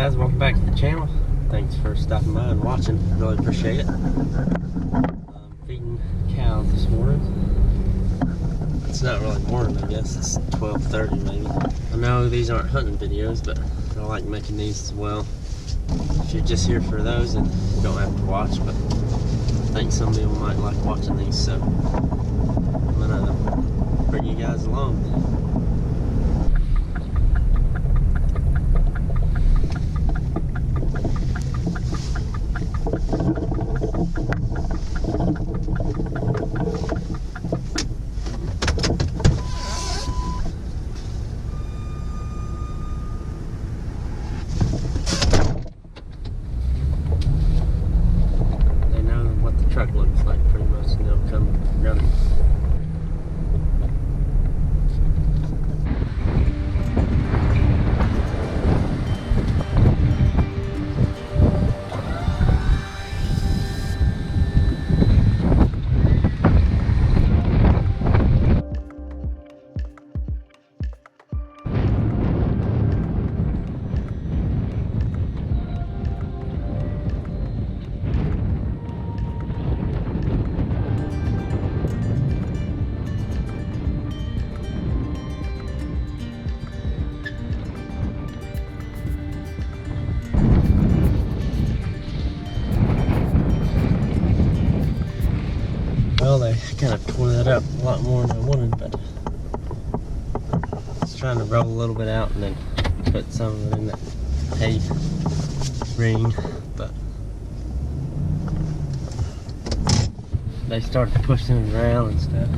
guys, welcome back to the channel. Thanks for stopping by and watching. Really appreciate it. I'm feeding cows this morning. It's not really morning, I guess. It's 12:30 maybe. I know these aren't hunting videos, but I like making these as well. If you're just here for those, then you don't have to watch, but I think some people might like watching these, so I'm gonna bring you guys along. Truck looks like pretty much, and they'll come running. Well, they kind of tore that up a lot more than I wanted, but I was trying to roll a little bit out and then put some of it in that hay ring, but they started pushing it around and stuff.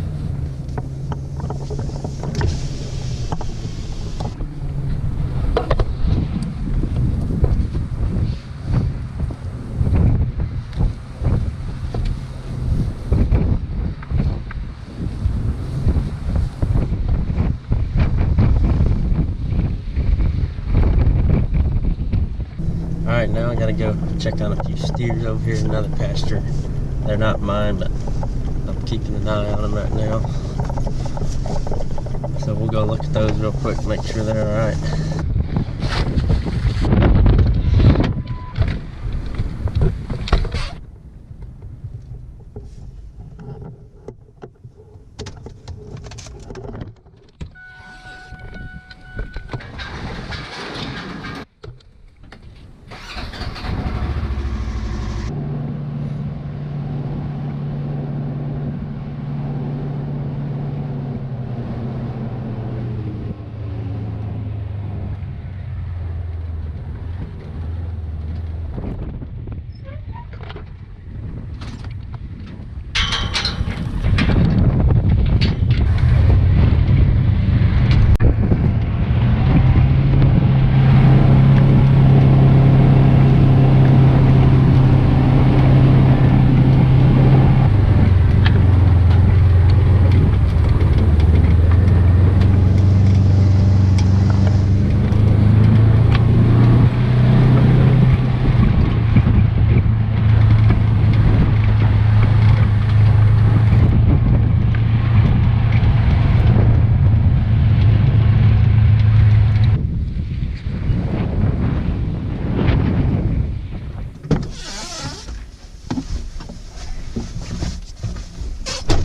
Alright, now I gotta go check on a few steers over here in another pasture. They're not mine, but I'm keeping an eye on them right now. So we'll go look at those real quick, make sure they're alright.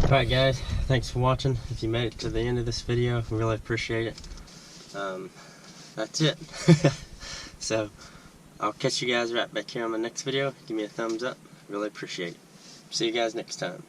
Alright guys, thanks for watching. If you made it to the end of this video, I really appreciate it. That's it. So, I'll catch you guys right back here on the next video. Give me a thumbs up. Really appreciate it. See you guys next time.